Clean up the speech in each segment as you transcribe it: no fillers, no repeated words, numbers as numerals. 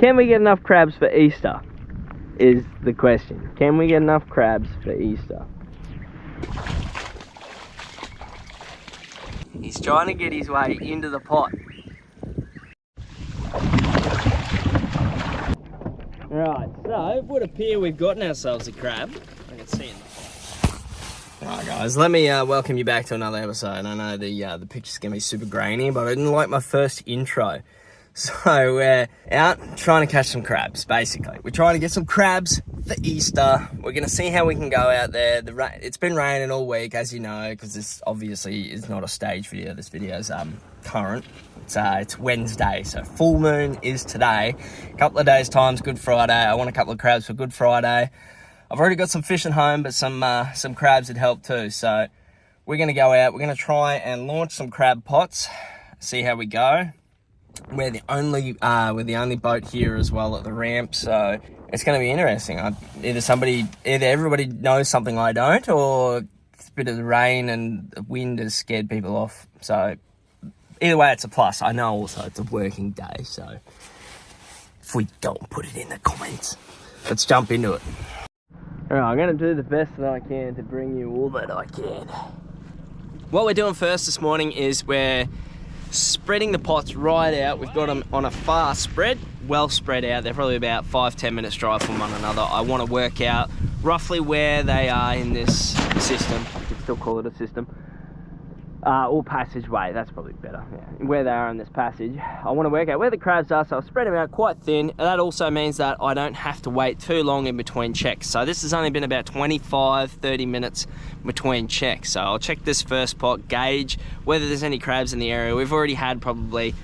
can we get enough crabs for Easter? Is the question. Can we get enough crabs for Easter? He's trying to get his way into the pot. Right, so it would appear we've gotten ourselves a crab. I can see it. Alright guys, let me welcome you back to another episode. I know the picture's gonna be super grainy, but I didn't like my first intro. So we're out trying to catch some crabs, basically. We're trying to get some crabs for Easter. We're gonna see how we can go out there. It's been raining all week, as you know, because this obviously is not a stage video. This video's current. It's Wednesday, so full moon is today. A couple of days' time's Good Friday. I want a couple of crabs for Good Friday. I've already got some fish at home, but some crabs would help too. So we're gonna go out. We're gonna try and launch some crab pots. See how we go. We're the only boat here as well at the ramp, so it's gonna be interesting. Either everybody knows something I don't, or a bit of the rain and the wind has scared people off. So either way, it's a plus. I know also it's a working day, so if we don't, put it in the comments. Let's jump into it. Alright, I'm going to do the best that I can to bring you all that I can. What we're doing first this morning is we're spreading the pots right out. We've got them on a fast spread, well spread out. They're probably about 5-10 minutes drive from one another. I want to work out roughly where they are in this system. You can still call it a system. Or passageway, that's probably better. Yeah. Where they are in this passage. I want to work out where the crabs are, so I'll spread them out quite thin. And that also means that I don't have to wait too long in between checks. So this has only been about 25-30 minutes between checks. So I'll check this first pot, gauge whether there's any crabs in the area. We've already had probably,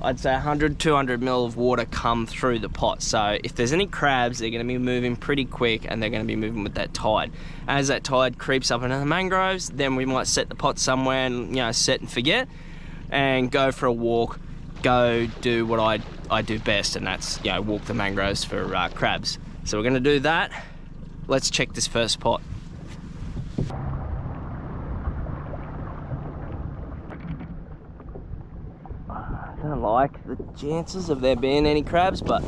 I'd say 100-200 mil of water come through the pot. So if there's any crabs, they're going to be moving pretty quick, and they're going to be moving with that tide. As that tide creeps up into the mangroves, then we might set the pot somewhere and, you know, set and forget, and go for a walk, go do what I do best, and that's, you know, walk the mangroves for crabs. So we're going to do that. Let's check this first pot. I don't like the chances of there being any crabs, but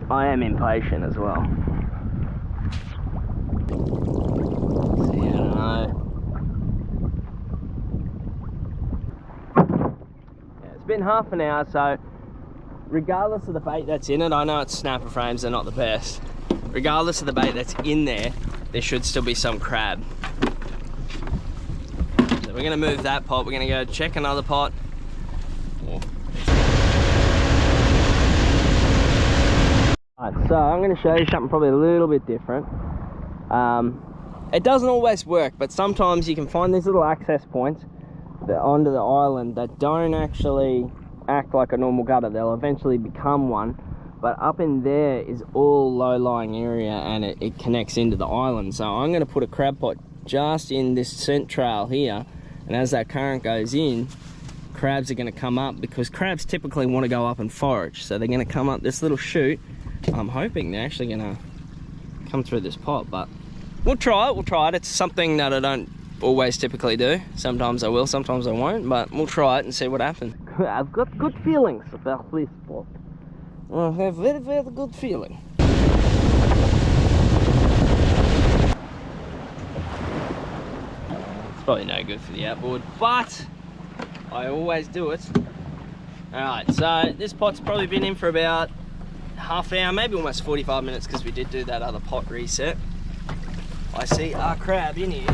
I am impatient as well. See, I don't know. Yeah, it's been half an hour, so regardless of the bait that's in it, I know it's snapper frames, they're not the best. Regardless of the bait that's in there, there should still be some crab. So we're gonna move that pot, we're gonna go check another pot. Right, so I'm going to show you something probably a little bit different. It doesn't always work, but sometimes you can find these little access points onto the island that don't actually act like a normal gutter. They'll eventually become one, but up in there is all low-lying area, and it connects into the island. So I'm going to put a crab pot just in this scent trail here, and as that current goes in, crabs are going to come up, because crabs typically want to go up and forage. So they're going to come up this little chute. I'm hoping they're actually going to come through this pot, but we'll try it. It's something that I don't always typically do. Sometimes I will, sometimes I won't, but we'll try it and see what happens. I've got good feelings about this pot. I have very, very good feeling. It's probably no good for the outboard, but I always do it. Alright, so this pot's probably been in for about half hour, maybe almost 45 minutes, because we did do that other pot reset. I see our crab in here,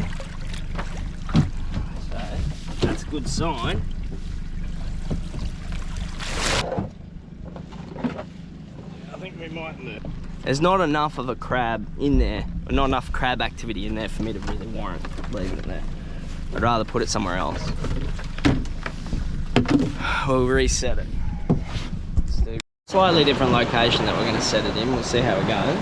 so that's a good sign. I think we might move. There's not enough of a crab in there, or not enough crab activity in there for me to really warrant leaving it there. I'd rather put it somewhere else. We'll reset it. Slightly different location that we're going to set it in. We'll see how it goes.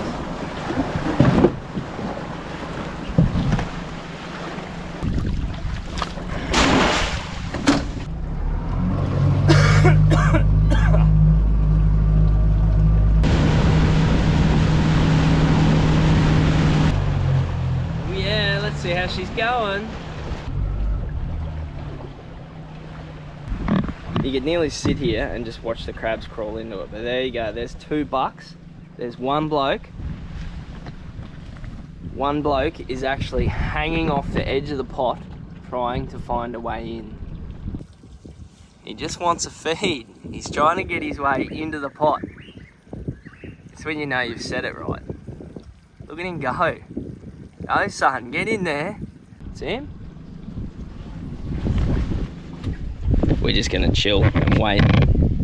Yeah, let's see how she's going. You could nearly sit here and just watch the crabs crawl into it. But there you go, there's 2 bucks. There's one bloke. One bloke is actually hanging off the edge of the pot, trying to find a way in. He just wants a feed. He's trying to get his way into the pot. It's when you know you've said it right. Look at him go. Go son, get in there. See him? We're just gonna chill and wait.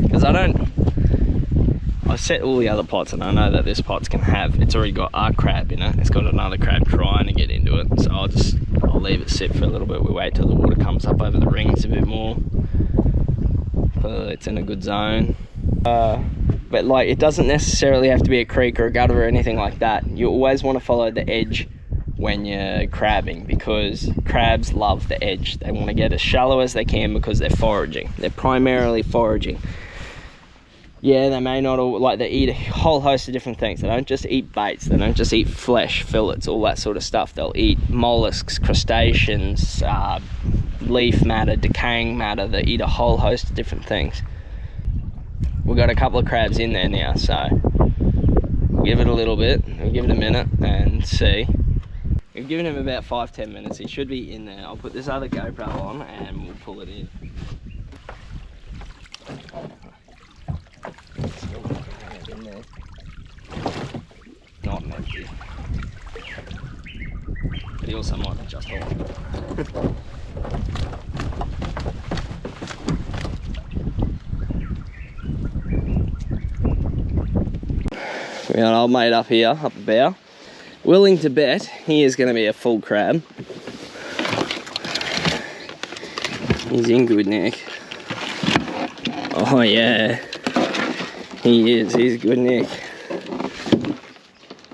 Because I've set all the other pots and I know that this pot's can have, it's already got a crab in it. It's got another crab trying to get into it. So I'll leave it sit for a little bit. We wait till the water comes up over the rings a bit more. It's in a good zone. But like, it doesn't necessarily have to be a creek or a gutter or anything like that. You always want to follow the edge when you're crabbing, because crabs love the edge. They want to get as shallow as they can because they're foraging. They're primarily foraging. Yeah, they may not all, like, they eat a whole host of different things. They don't just eat baits. They don't just eat flesh, fillets, all that sort of stuff. They'll eat mollusks, crustaceans, leaf matter, decaying matter. They eat a whole host of different things. We've got a couple of crabs in there now, so we'll give it a little bit. We'll give it a minute and see. We've given him about 5-10 minutes. He should be in there. I'll put this other GoPro on and we'll pull it in. In there. Not empty. But he also might be just on. We got an old mate up here, up the bow. Willing to bet he is going to be a full crab. He's in good nick. Oh yeah, he is. He's good nick.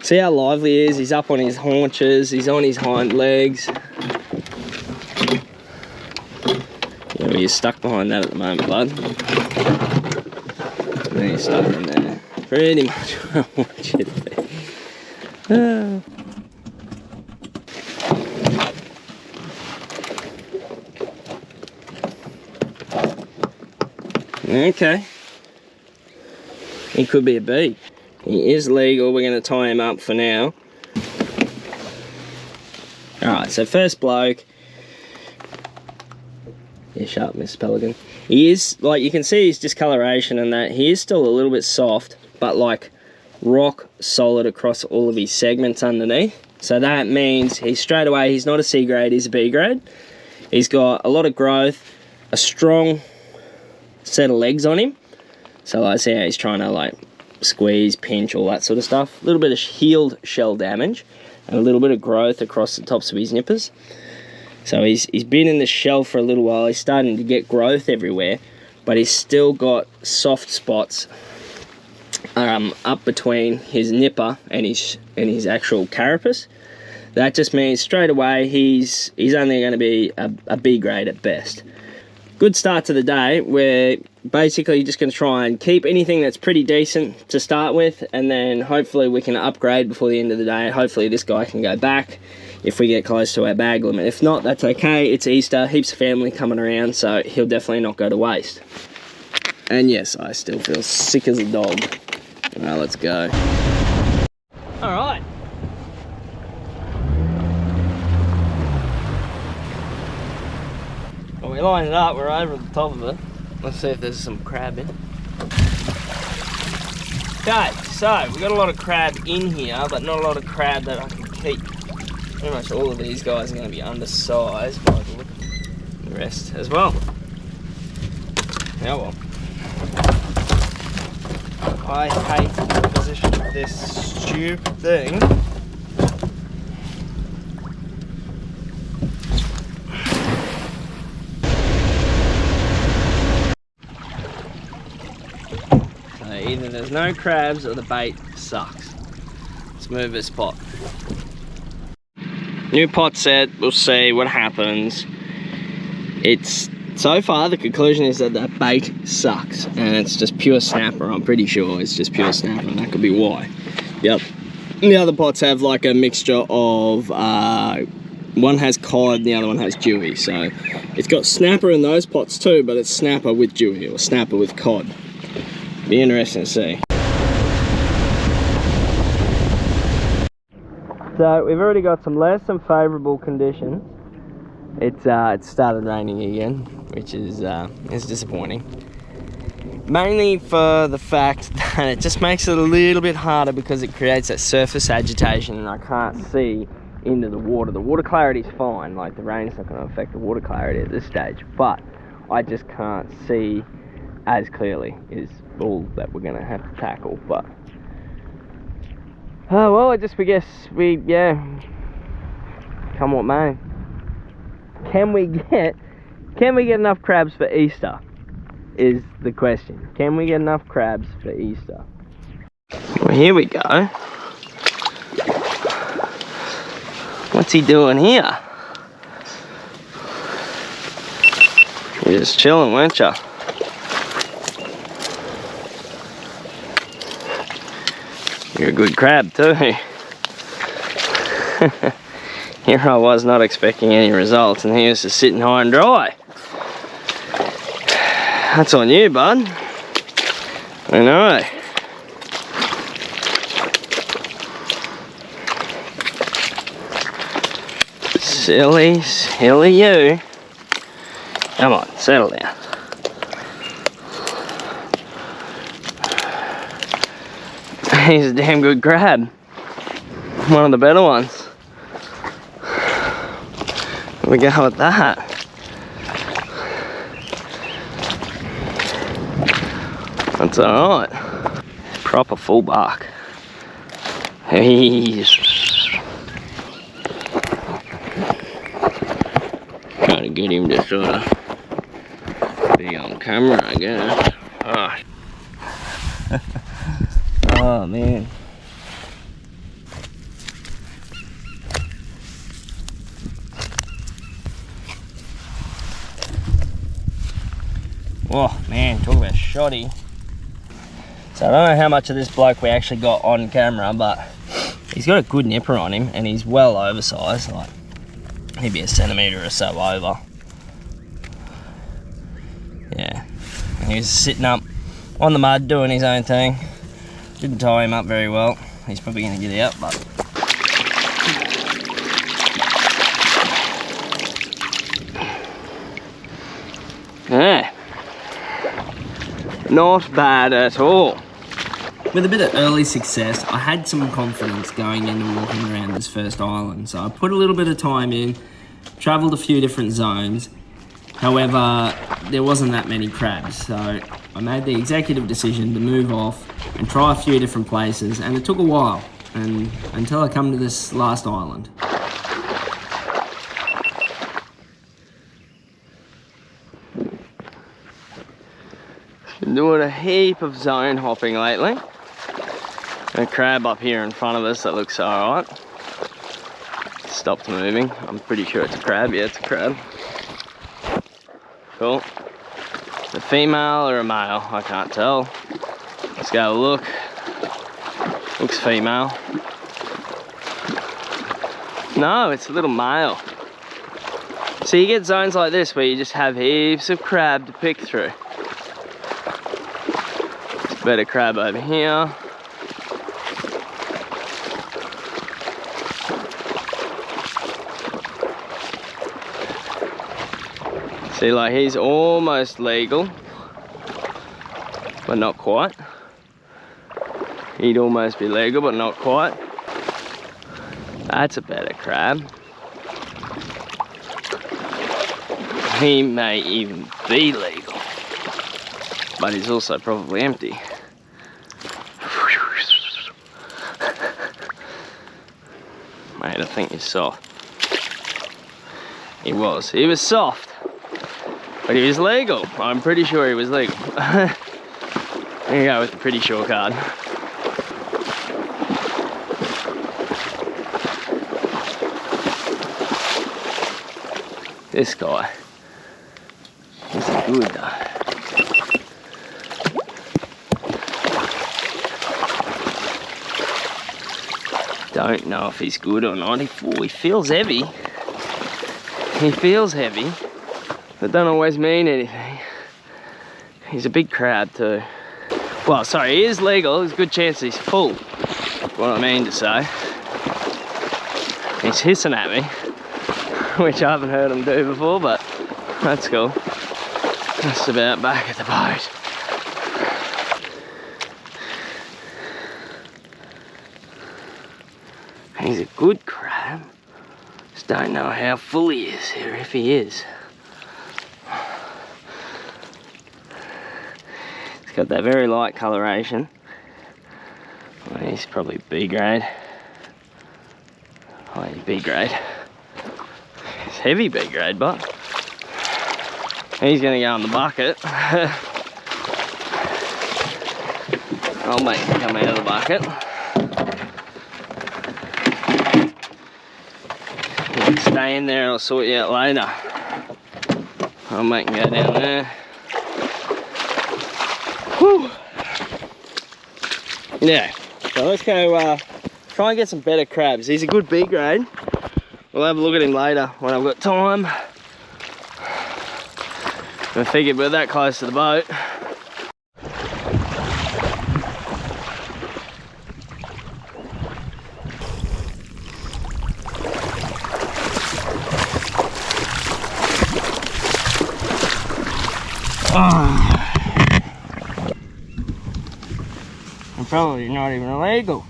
See how lively he is? He's up on his haunches. He's on his hind legs. Yeah, well, you're stuck behind that at the moment, bud. And then you're stuck in there. Pretty much where I want you to be. Okay. He could be a bee. He is legal. We're going to tie him up for now. Alright, so first bloke. Yeah, sharp, Miss Pelican. He is, like, you can see his discoloration and that. He is still a little bit soft, but like rock solid across all of his segments underneath. So that means he's straight away, he's not a C grade, he's a B grade. He's got a lot of growth, a strong set of legs on him. So I see how he's trying to like squeeze, pinch, all that sort of stuff. A little bit of healed shell damage and a little bit of growth across the tops of his nippers. So he's been in the shell for a little while. He's starting to get growth everywhere, but he's still got soft spots up between his nipper and his actual carapace. That just means straight away he's only going to be a B grade at best. Good start to the day. We're basically just going to try and keep anything that's pretty decent to start with, and then hopefully we can upgrade before the end of the day. Hopefully this guy can go back if we get close to our bag limit. If not, that's okay. It's Easter, heaps of family coming around, so he'll definitely not go to waste. And yes, I still feel sick as a dog. Now let's go. All right. Well, we lined it up. We're over the top of it. Let's see if there's some crab in. Okay, so we got a lot of crab in here, but not a lot of crab that I can keep. Pretty much all of these guys are going to be undersized by the look of the rest as well. Now well. I hate the position of this stupid thing. So either there's no crabs or the bait sucks. Let's move this pot. New pot set, we'll see what happens. So far, the conclusion is that that bait sucks, and it's just pure snapper. I'm pretty sure it's just pure snapper, and that could be why. Yep. The other pots have like a mixture of One has cod, the other one has dewey. So it's got snapper in those pots too, but it's snapper with dewey or snapper with cod. Be interesting to see. So we've already got some less than favourable conditions. It's started raining again, which is disappointing. Mainly for the fact that it just makes it a little bit harder because it creates that surface agitation and I can't see into the water. The water clarity is fine, like the rain's not going to affect the water clarity at this stage, but I just can't see as clearly is all that we're going to have to tackle. But oh well, we guess come what may. Can we get enough crabs for Easter is the question. Can we get enough crabs for Easter? Well, here we go. What's he doing here? You're just chilling, weren't you? You're a good crab too. Here I was not expecting any results and he was just sitting high and dry. That's on you, bud. I know. Silly you. Come on, settle down. He's a damn good crab. One of the better ones. Here we go with that. That's alright. Proper full bark. Hey. Trying to get him to sort of be on camera, I guess. Oh, oh man. Oh man, talk about shoddy. So I don't know how much of this bloke we actually got on camera, but he's got a good nipper on him and he's well oversized, like maybe a centimetre or so over. Yeah, and he was sitting up on the mud doing his own thing. Didn't tie him up very well. He's probably going to get out, but yeah, not bad at all. With a bit of early success, I had some confidence going into walking around this first island. So I put a little bit of time in, travelled a few different zones. However, there wasn't that many crabs. So I made the executive decision to move off and try a few different places. And it took a while until I come to this last island. Been doing a heap of zone hopping lately. A crab up here in front of us that looks alright. Stopped moving. I'm pretty sure it's a crab. Yeah, it's a crab. Cool. A female or a male? I can't tell. Let's go look. Looks female. No, it's a little male. So you get zones like this where you just have heaps of crab to pick through. Better crab over here. See, like he's almost legal, but not quite. He'd almost be legal, but not quite. That's a better crab. He may even be legal, but he's also probably empty. Mate, I think he's soft. He was soft. But he was legal. I'm pretty sure he was legal. There you go with the pretty sure card. This guy is good though. Don't know if he's good or not. He feels heavy. He feels heavy, but don't always mean anything. He's a big crab too. Well, sorry, he is legal. There's a good chance he's full. What I mean to say. He's hissing at me, which I haven't heard him do before, but that's cool. Just about back at the boat. He's a good crab. Just don't know how full he is, or if he is. He's got that very light coloration. Well, he's probably B grade. Oh, he's B grade. He's heavy B grade, but he's gonna go in the bucket. I'll make him come out of the bucket. Stay in there, I'll sort you out later. I'll make him go down there. Whew. Yeah, so let's go try and get some better crabs. He's a good B grade. We'll have a look at him later when I've got time. I figured we're that close to the boat. I'm probably not even illegal.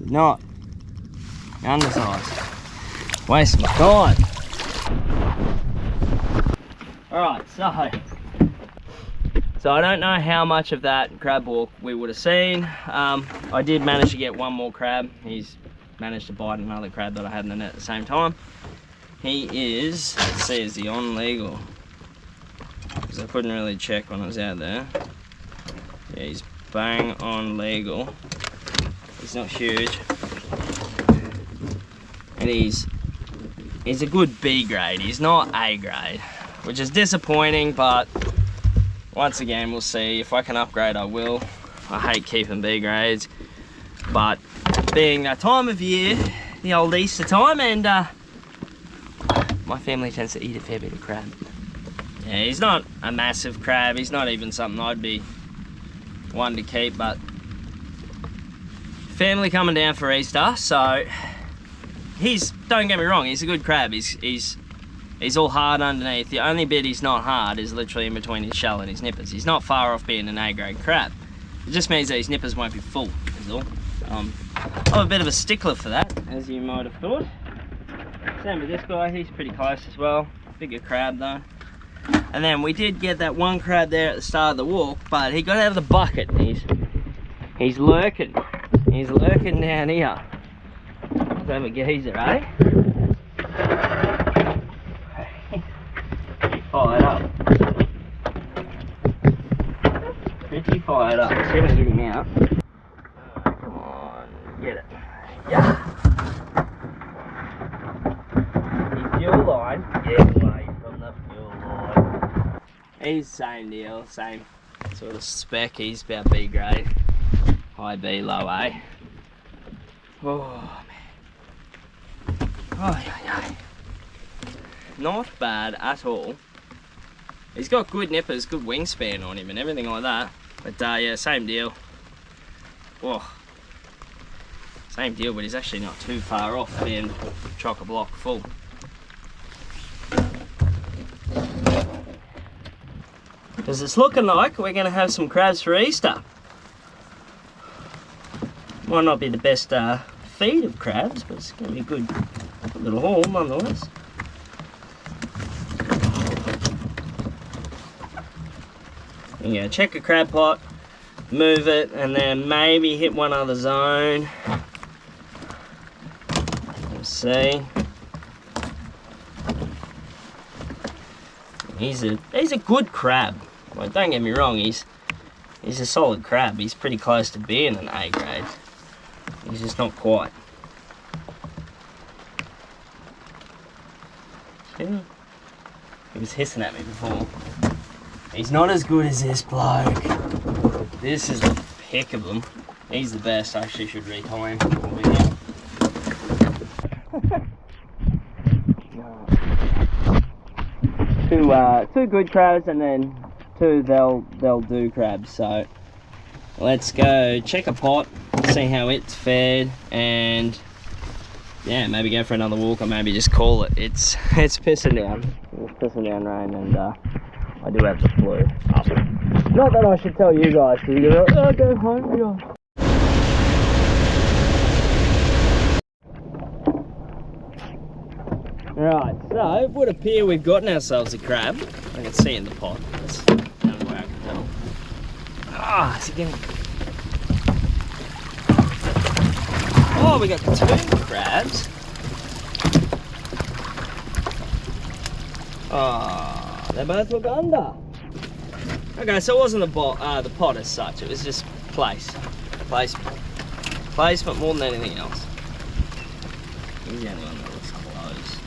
Not. Undersized. Waste my time. Alright, so I don't know how much of that crab walk we would have seen. I did manage to get one more crab. He's managed to bite another crab that I had in the net at the same time. He is, let's see, is he on legal? Because I couldn't really check when I was out there. Yeah, he's bang on legal. He's not huge. And he's a good B grade. He's not A grade, which is disappointing, but once again, we'll see. If I can upgrade, I will. I hate keeping B grades, but being that time of year, the old Easter time, and my family tends to eat a fair bit of crab. Yeah, he's not a massive crab. He's not even something I'd be one to keep, but family coming down for Easter, so don't get me wrong, he's a good crab. He's all hard underneath. The only bit he's not hard is literally in between his shell and his nippers. He's not far off being an A grade crab. It just means that his nippers won't be full, is all. I'm a bit of a stickler for that, as you might have thought. Same with this guy, he's pretty close as well. Bigger crab though. And then we did get that one crab there at the start of the walk, but he got out of the bucket. He's lurking. He's lurking down here. Let's have a geezer, eh? Pretty fired up. Pretty fired up. Let's see if I can get him out. Come on, get it. Yeah. The fuel line. Get away from the fuel line. He's same deal, same sort of spec. He's about B grade. High B, low A. Oh man. Oh yeah. Not bad at all. He's got good nippers, good wingspan on him and everything like that. But yeah, same deal. Oh. Same deal, but he's actually not too far off being chock-a-block full. Because it's looking like we're going to have some crabs for Easter. Might not be the best feed of crabs, but it's going to be a good little haul nonetheless. Yeah, check a crab pot, move it, and then maybe hit one other zone. Let's see. He's a good crab. Well, don't get me wrong, he's a solid crab. He's pretty close to being an A grade. He's just not quite. See? He was hissing at me before. He's not as good as this bloke. This is the pick of them. He's the best. I actually should retie him. two good crabs and then two they'll do crabs. So let's go check a pot, see how it's fared, and yeah, maybe go for another walk or maybe just call it. It's pissing down. It's pissing down rain, and I do have the flu. Not that I should tell you guys, because you're like, oh, go home, yeah. Right, so it would appear we've gotten ourselves a crab. I can see in the pot. That's the only way I can tell. Ah, it's again. Oh, we got two crabs. Oh, they both look under. Okay, so it wasn't the pot as such. It was just placement more than anything else. Here's the only one that looks close.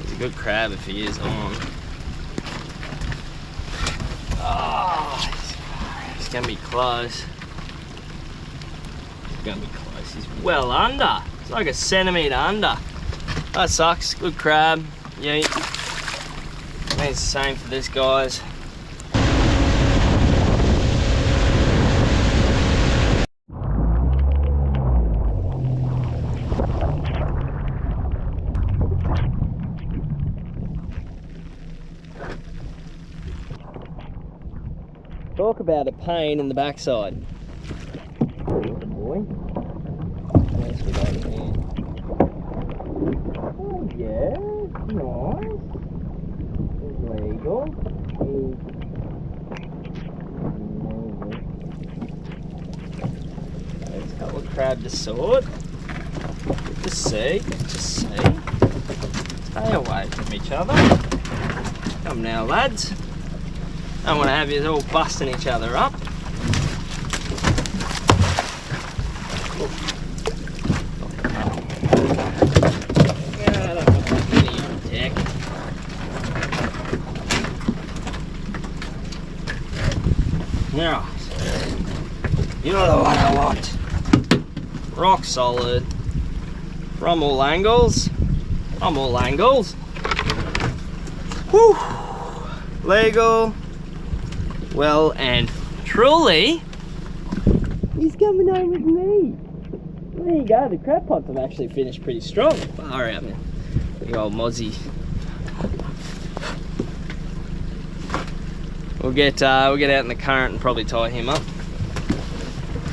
He's a good crab if he is on. Oh, he's gonna be close. He's gonna be close. He's well under. It's like a centimetre under. That sucks. Good crab. Yeah. I mean, it's the same for this, guys. Talk about a pain in the backside. Good boy. What else we got in here? Oh yeah, nice. He's legal. There's a couple of crab to sort. Good to see, good to see. Stay away from each other. Come now, lads. I don't want to have you all busting each other up. Yeah, I don't want that many on deck. Now, you're the one I want. Rock solid. From all angles. From all angles. Whew. Legal. Well, and truly, he's coming home with me. There you go. The crab pots have actually finished pretty strong. Far out, man. Big old mozzie. We'll get out in the current and probably tie him up.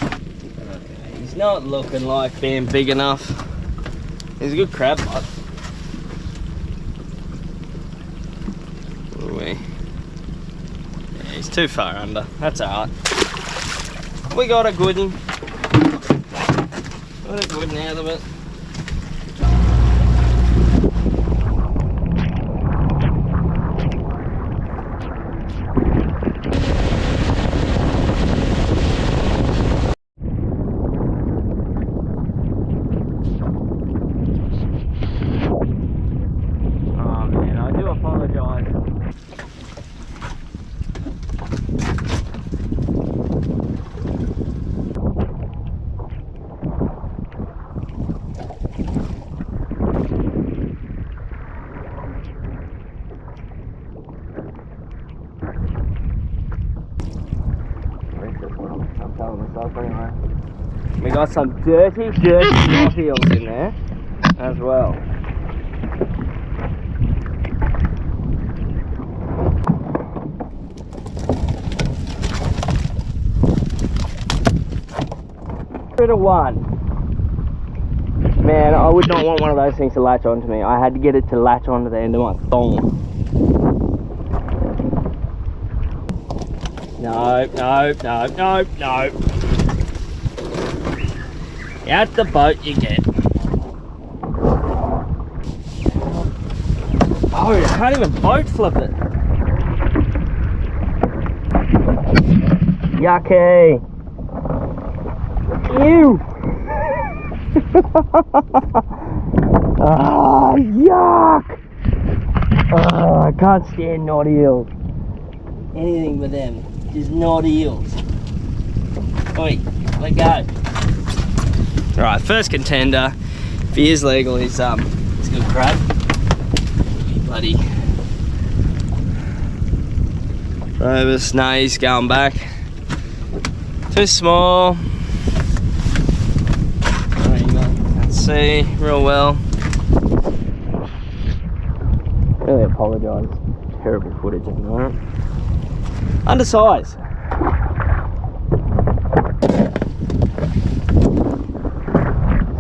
Okay, he's not looking like being big enough. He's a good crab pot. He's too far under. That's alright. We got a good one. Got a good one out of it. Oh man, I do apologise. I'm telling myself anyway. We got some dirty knot eels in there as well. Rid of one. Man, I would not want one of those things to latch onto me. I had to get it to latch onto the end of my thong. No. Out the boat you get. Oh, I can't even boat flip it. Yucky. Ew. Ah, yuck. Oh, I can't stand knot eels. Anything with them. Just knot eels. Oi, let go. Alright, first contender. If he is legal, he's good good crab. Bloody Rovus, no, he's going back. Too small. Can't see real well. Really apologise. Terrible footage at the moment. Undersized.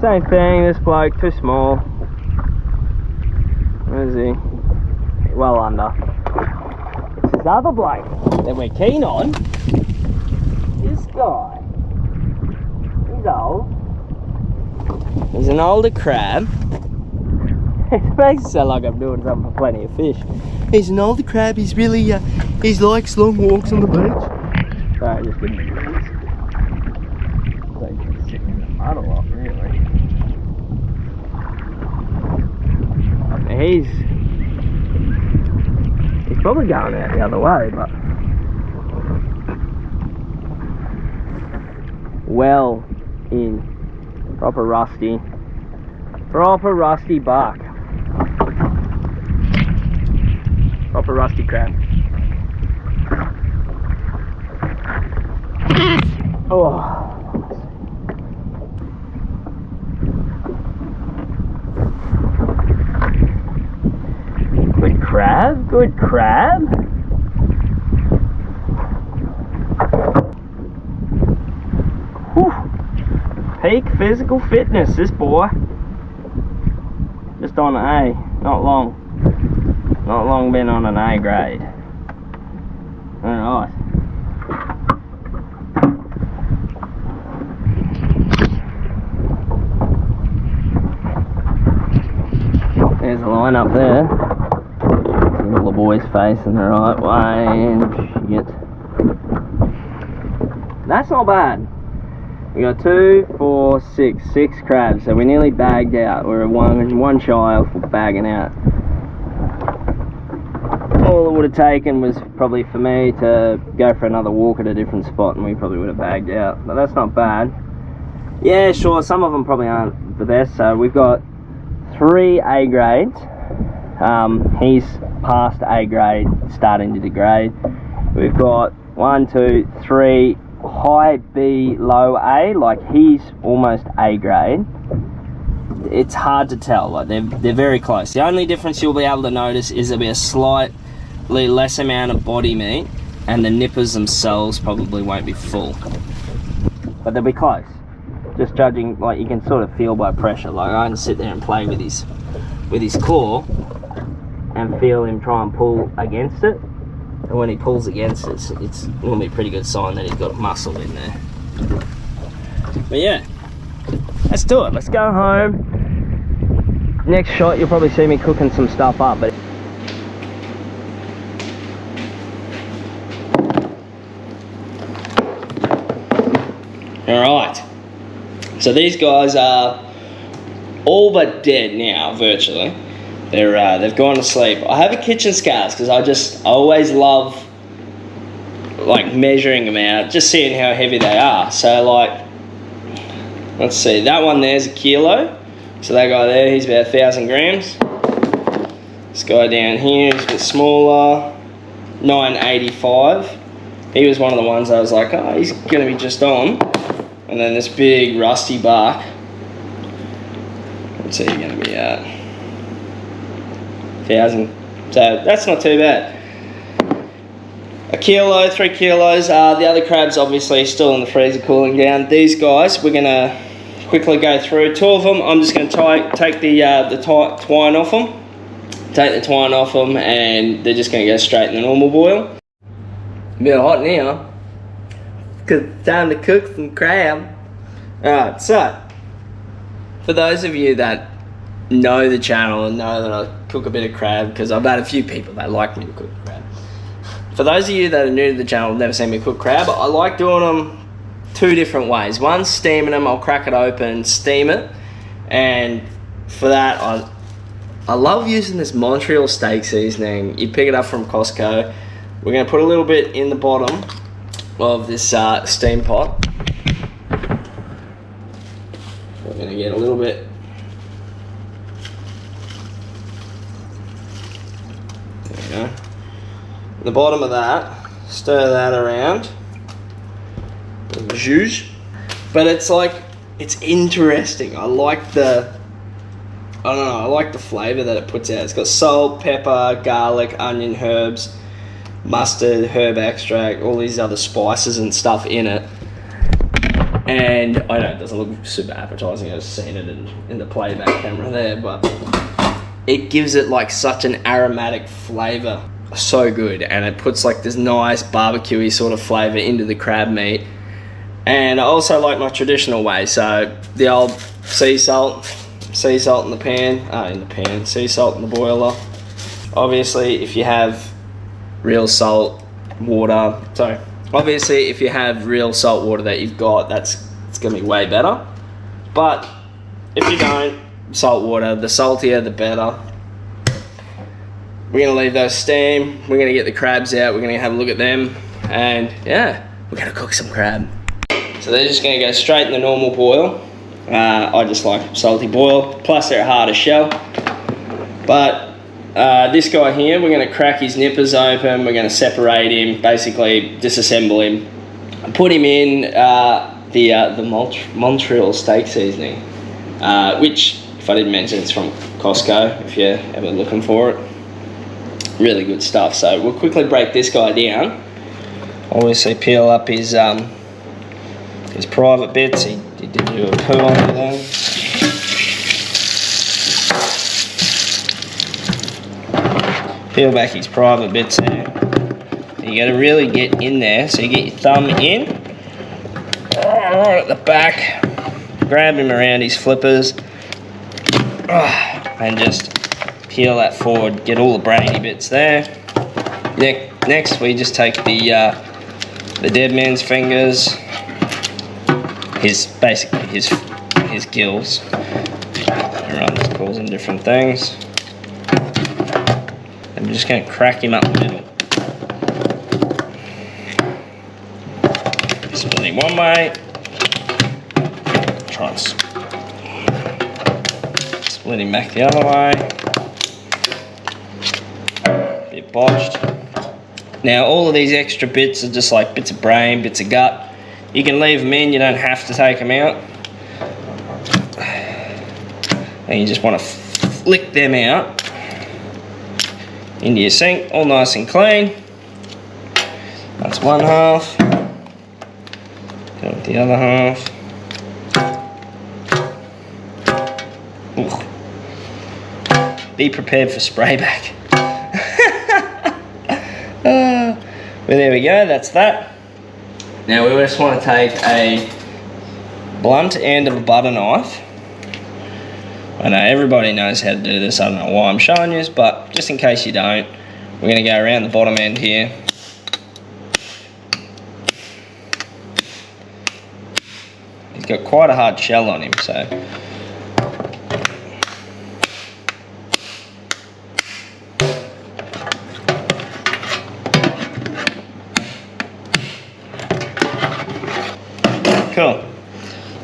Same thing, this bloke, too small. Where is he? Well under. It's this other bloke that we're keen on. This guy. He's old. He's an older crab. It makes it sound like I'm doing something for plenty of fish. He's an older crab, he's really, he likes long walks on the beach. Sorry, just give me this. Like sitting in the mud a lot, really. He's probably going out the other way, but well in. Proper rusty buck. Proper rusty crab. Oh. Good crab, good crab. Whew. Peak physical fitness, this boy. Just on an A, not long been on an A grade. Alright. There's a line up there. All the boys facing the right way and shit. That's not bad. We got 2, 4, 6 crabs, so we nearly bagged out. We're one shy of bagging out. All it would have taken was probably for me to go for another walk at a different spot and we probably would have bagged out, but that's not bad. Yeah, sure, some of them probably aren't the best, so we've got 3 A grades. He's past A grade, starting to degrade. We've got 1, 2, 3 high B, low A, like he's almost A grade. It's hard to tell, like they're very close. The only difference you'll be able to notice is there'll be a slightly less amount of body meat and the nippers themselves probably won't be full, but they'll be close. Just judging, like you can sort of feel by pressure. Like I can sit there and play with his claw and feel him try and pull against it. And when he pulls against it, it's normally a pretty good sign that he's got muscle in there. But yeah, let's do it. Let's go home. Next shot, you'll probably see me cooking some stuff up. But all right. So these guys are all but dead now, virtually. They've gone to sleep. I have a kitchen scales because I always love like measuring them out, just seeing how heavy they are. So like, let's see, that one there's a kilo. So that guy there, he's about 1,000 grams. This guy down here is a bit smaller, 985. He was one of the ones I was like, oh, he's gonna be just on. And then this big rusty bark. What's he gonna be at? 1,000. So that's not too bad. A kilo, 3 kilos. The other crabs obviously still in the freezer cooling down. These guys, we're gonna quickly go through 2 of them. I'm just gonna take the twine off them. Take the twine off them, and they're just gonna go straight in the normal boil. A bit hot now, cause it's time to cook some crab. Alright, so for those of you that know the channel and know that I cook a bit of crab, because I've had a few people that like me to cook crab. For those of you that are new to the channel, never seen me cook crab, I like doing them 2 different ways. One, steaming them. I'll crack it open, steam it, and for that I love using this Montreal steak seasoning. You pick it up from Costco. We're going to put a little bit in the bottom of this steam pot. We're going to get a little bit go. The bottom of that, stir that around. Zhuzh. But it's like, it's interesting. I like the flavour that it puts out. It's got salt, pepper, garlic, onion, herbs, mustard, herb extract, all these other spices and stuff in it. And I know it doesn't look super appetizing. I've seen it in the playback camera there, but it gives it like such an aromatic flavour. So good. And it puts like this nice barbecuey sort of flavour into the crab meat. And I also like my traditional way. So the old sea salt in the pan, sea salt in the boiler. Obviously, if you have real salt water, if you have real salt water that you've got, it's gonna be way better. But if you don't, salt water, the saltier the better. We're gonna leave those steam. We're gonna get the crabs out. We're gonna have a look at them, and yeah, we're gonna cook some crab. So they're just gonna go straight in the normal boil. I just like salty boil, plus they're a harder shell. But this guy here, we're going to crack his nippers open, we're going to separate him, basically disassemble him, and put him in the Montreal steak seasoning, which, if I didn't mention, it's from Costco, if you're ever looking for it. Really good stuff. So we'll quickly break this guy down. Obviously peel up his private bits. He did do a poo on there. Peel back his private bits there. You got to really get in there, so you get your thumb in, right at the back, grab him around his flippers, and just peel that forward. Get all the brainy bits there. Next, we just take the dead man's fingers, his gills. Everyone just calls them different things. I'm just going to crack him up the middle. Split him one way. Try and split him back the other way. Bit botched. Now all of these extra bits are just like bits of brain, bits of gut. You can leave them in, you don't have to take them out. And you just want to flick them out into your sink, all nice and clean. That's one half. Go with the other half. Ooh. Be prepared for spray back. But there we go, that's that. Now we just want to take a blunt end of a butter knife. I know everybody knows how to do this, I don't know why I'm showing you, but just in case you don't, we're going to go around the bottom end here. He's got quite a hard shell on him, so. Cool.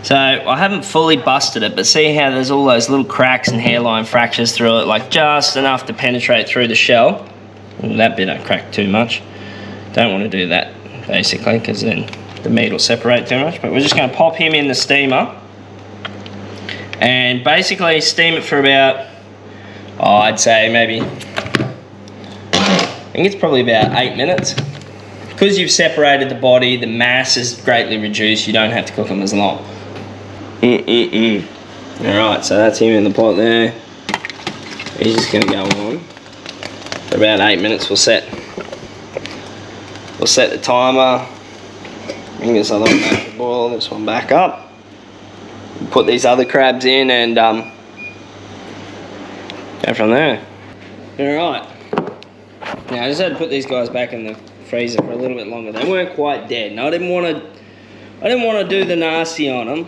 So I haven't fully busted it, but see how there's all those little cracks and hairline fractures through it, like just enough to penetrate through the shell. And that bit don't crack too much. Don't want to do that, basically, because then the meat will separate too much. But we're just going to pop him in the steamer and basically steam it for about, I'd say maybe, I think it's probably about 8 minutes. Because you've separated the body, the mass is greatly reduced, you don't have to cook them as long. Alright, so that's him in the pot there. He's just going to go on. For about 8 minutes we'll set the timer. Bring this other one back to boil, this one back up. Put these other crabs in and go from there. Alright. Now I just had to put these guys back in the freezer for a little bit longer. They weren't quite dead. Now I didn't want to do the nasty on them.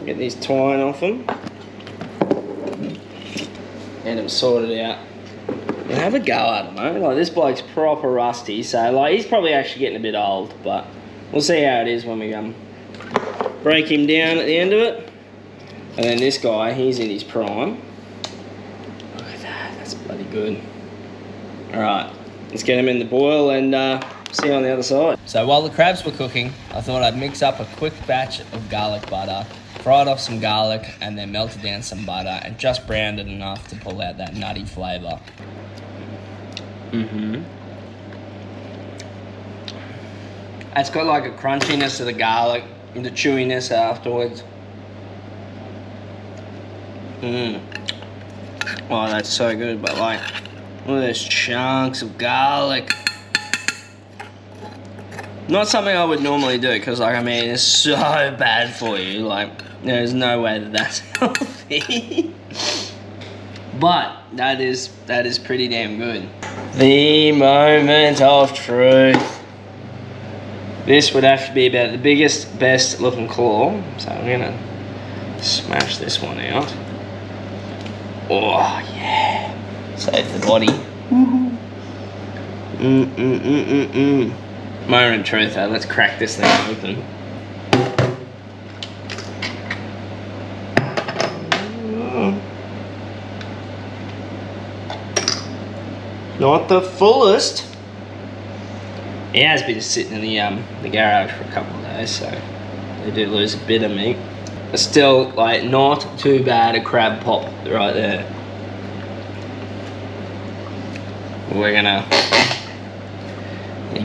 Get these twine off them. Get them sorted out. And have a go at them, eh? Like, this bloke's proper rusty, so like he's probably actually getting a bit old, but we'll see how it is when we break him down at the end of it. And then this guy, he's in his prime. good. All right, let's get them in the boil and see you on the other side. So while the crabs were cooking, I thought I'd mix up a quick batch of garlic butter, fried off some garlic, and then melted down some butter and just browned it enough to pull out that nutty flavour. It's got like a crunchiness to the garlic and the chewiness afterwards. Oh, that's so good, but like, look at those chunks of garlic. Not something I would normally do, because like, I mean, it's so bad for you. Like, there's no way that that's healthy. But that is pretty damn good. The moment of truth. This would have to be about the biggest, best looking claw. So I'm gonna smash this one out. Oh yeah. Save the body. Moment of truth though, let's crack this thing open. Not the fullest. It has been sitting in the garage for a couple of days, so they do lose a bit of meat. But still, like, not too bad a crab pop right there. We're gonna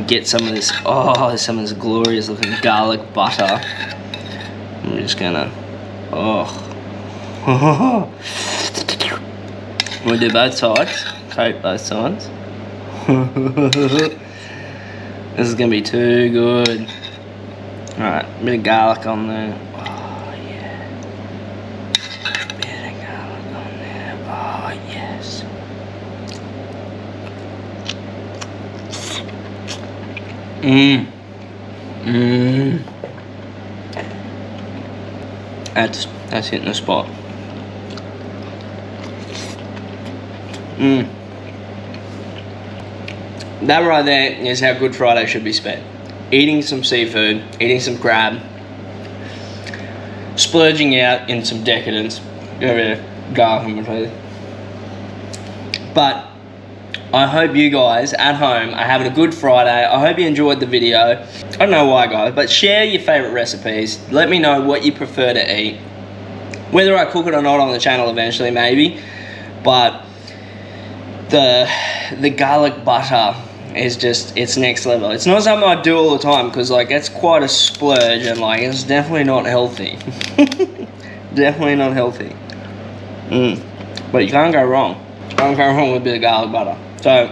get some of this, some of this glorious looking garlic butter. I'm just gonna, we'll do both sides, coat both sides. This is gonna be too good. Alright, a bit of garlic on there. Oh yeah. A bit of garlic on there. Oh yes. That's hitting the spot. That right there is how Good Friday should be spent. Eating some seafood, eating some crab, splurging out in some decadence. Get a bit of garlic on my face. But I hope you guys at home are having a good Friday. I hope you enjoyed the video. I don't know why, guys, but share your favourite recipes. Let me know what you prefer to eat. Whether I cook it or not on the channel eventually, maybe. But the garlic butter is just, it's next level. It's not something I do all the time, because like, that's quite a splurge, and like, it's definitely not healthy. Definitely not healthy. But you can't go wrong. You can't go wrong with a bit of garlic butter. So,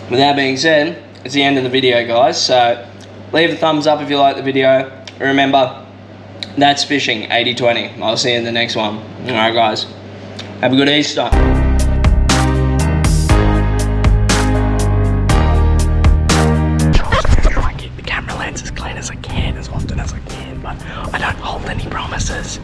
with that being said, it's the end of the video, guys. So, leave a thumbs up if you like the video. Remember, that's fishing 80-20. I'll see you in the next one. Alright, guys. Have a good Easter. As clean as I can, as often as I can, but I don't hold any promises.